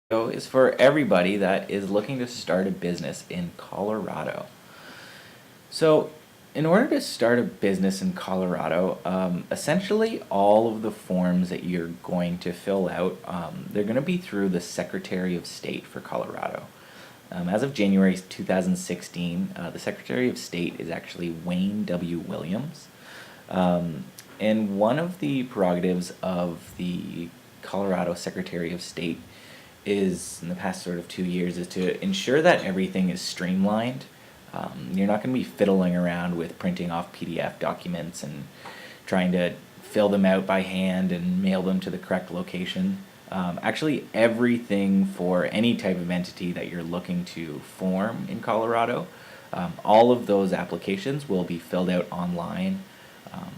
Is for everybody that is looking to start a business in Colorado. So, in order to start a business in Colorado, essentially all of the forms that you're going to fill out, they're going to be through the Secretary of State for Colorado. As of January 2016, the Secretary of State is actually Wayne W. Williams. And one of the prerogatives of the Colorado Secretary of State is, in the past sort of 2 years, is to ensure that everything is streamlined. You're not going to be fiddling around with printing off PDF documents and trying to fill them out by hand and mail them to the correct location. Actually, everything for any type of entity that you're looking to form in Colorado, all of those applications will be filled out online.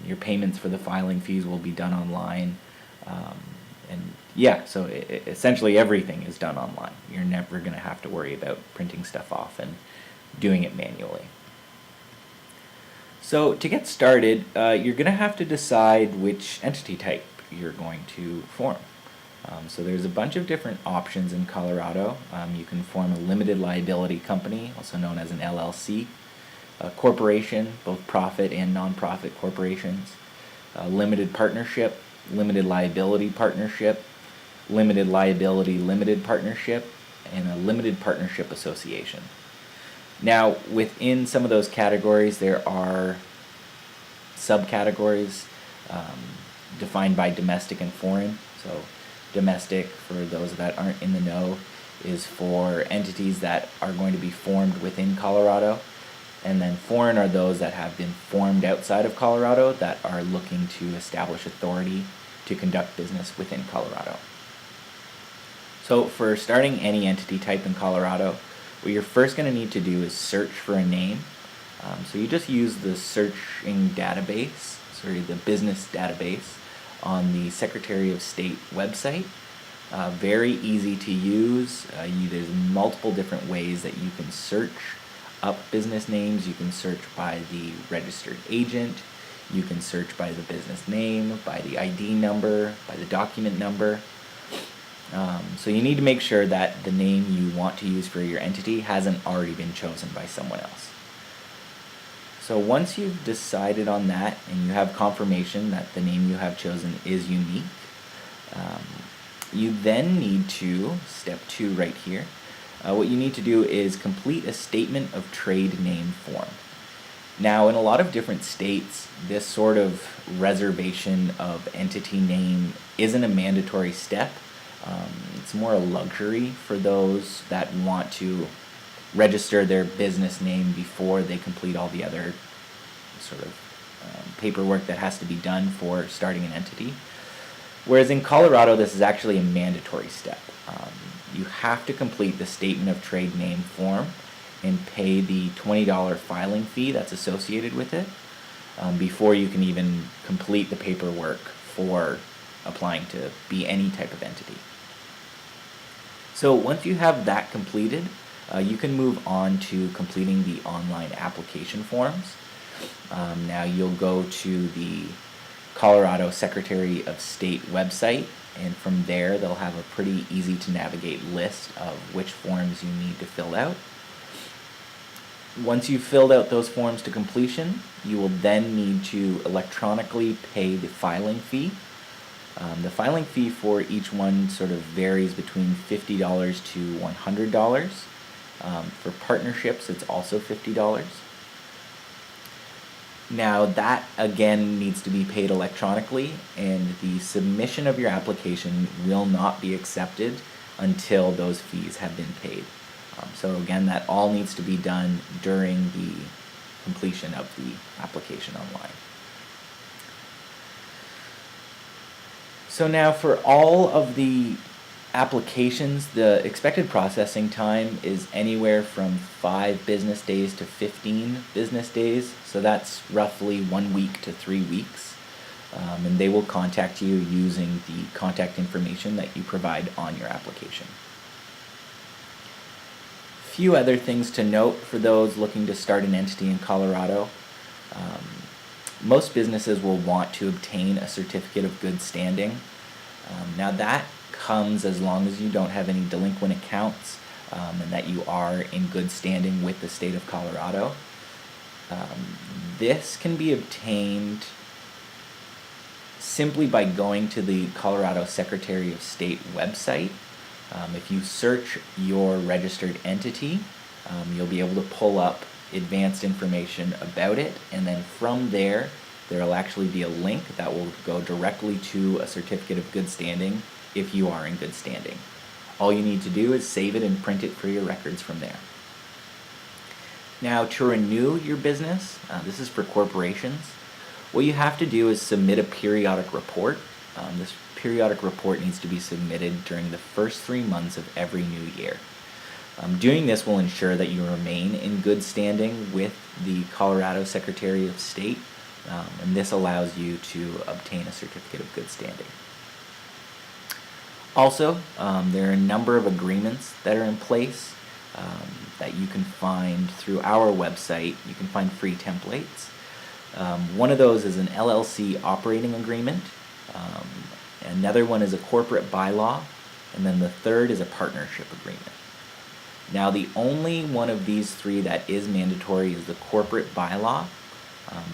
Your payments for the filing fees will be done online. And yeah, so essentially everything is done online. You're never going to have to worry about printing stuff off and doing it manually. So to get started, you're going to have to decide which entity type you're going to form. So there's a bunch of different options in Colorado. You can form a limited liability company, also known as an LLC, a corporation, both profit and nonprofit corporations, a limited partnership, limited liability partnership, limited liability limited partnership, and a limited partnership association. Now, within some of those categories, there are subcategories defined by domestic and foreign. So domestic, for those that aren't in the know, is for entities that are going to be formed within Colorado. And then foreign are those that have been formed outside of Colorado that are looking to establish authority to conduct business within Colorado. So for starting any entity type in Colorado, what you're first going to need to do is search for a name. So you just use the searching database, the business database on the Secretary of State website. Very easy to use. There's multiple different ways that you can search up business names. You can search by the registered agent. You can search by the business name, by the ID number, by the document number. So you need to make sure that the name you want to use for your entity hasn't already been chosen by someone else. So once you've decided on that and you have confirmation that the name you have chosen is unique, you then need to, step 2 right here, what you need to do is complete a statement of trade name form. Now, in a lot of different states, this sort of reservation of entity name isn't a mandatory step. It's more a luxury for those that want to register their business name before they complete all the other sort of paperwork that has to be done for starting an entity. Whereas in Colorado, this is actually a mandatory step. You have to complete the statement of trade name form and pay the $20 filing fee that's associated with it before you can even complete the paperwork for applying to be any type of entity. So once you have that completed, you can move on to completing the online application forms. Now you'll go to the Colorado Secretary of State website, and from there they'll have a pretty easy to navigate list of which forms you need to fill out. Once you've filled out those forms to completion, you will then need to electronically pay the filing fee. The filing fee for each one sort of varies between $50 to $100. For partnerships, it's also $50. Now that again needs to be paid electronically, and the submission of your application will not be accepted until those fees have been paid. So again, that all needs to be done during the completion of the application online. So now for all of the applications, the expected processing time is anywhere from 5 business days to 15 business days. So that's roughly 1 week to 3 weeks. And they will contact you using the contact information that you provide on your application. Few other things to note for those looking to start an entity in Colorado. Most businesses will want to obtain a certificate of good standing. Now that comes as long as you don't have any delinquent accounts, and that you are in good standing with the state of Colorado. This can be obtained simply by going to the Colorado Secretary of State website. If you search your registered entity, you'll be able to pull up advanced information about it, and then from there will actually be a link that will go directly to a certificate of good standing if you are in good standing. All you need to do is save it and print it for your records from there. Now, to renew your business, this is for corporations, what you have to do is submit a periodic report. This periodic report needs to be submitted during the first 3 months of every new year. Doing this will ensure that you remain in good standing with the Colorado Secretary of State, and this allows you to obtain a certificate of good standing. Also, there are a number of agreements that are in place that you can find through our website. You can find free templates. One of those is an LLC operating agreement. Another one is a corporate bylaw, and then the third is a partnership agreement. Now, the only one of these three that is mandatory is the corporate bylaw,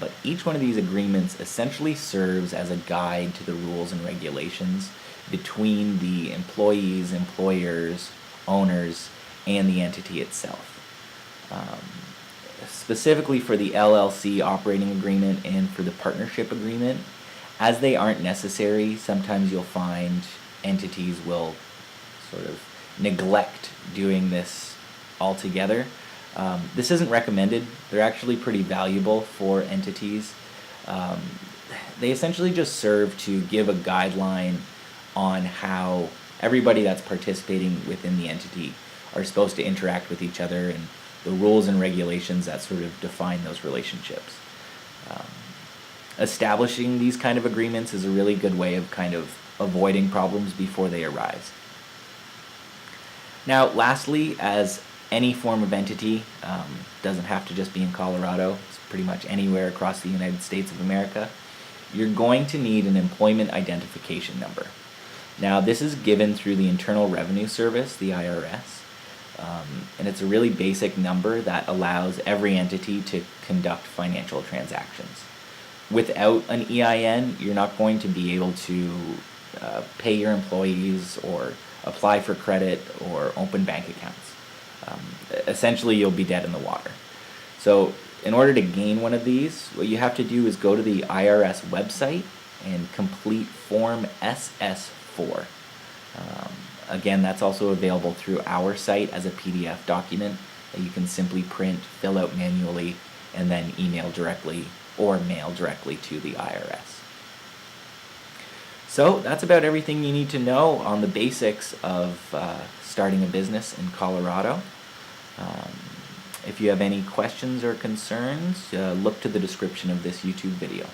but each one of these agreements essentially serves as a guide to the rules and regulations between the employees, employers, owners, and the entity itself. Specifically for the LLC operating agreement and for the partnership agreement, as they aren't necessary, sometimes you'll find entities will sort of neglect doing this altogether. This isn't recommended. They're actually pretty valuable for entities. They essentially just serve to give a guideline on how everybody that's participating within the entity are supposed to interact with each other and the rules and regulations that sort of define those relationships. Establishing these kind of agreements is a really good way of kind of avoiding problems before they arise. Now, lastly, as any form of entity, doesn't have to just be in Colorado, it's pretty much anywhere across the United States of America, you're going to need an employment identification number. Now, this is given through the Internal Revenue Service, the IRS, and it's a really basic number that allows every entity to conduct financial transactions. Without an EIN, you're not going to be able to pay your employees or apply for credit or open bank accounts. Essentially, you'll be dead in the water. So in order to gain one of these, what you have to do is go to the IRS website and complete Form SS4. Again, that's also available through our site as a PDF document that you can simply print, fill out manually, and then email directly or mail directly to the IRS. So that's about everything you need to know on the basics of starting a business in Colorado. If you have any questions or concerns, look to the description of this YouTube video.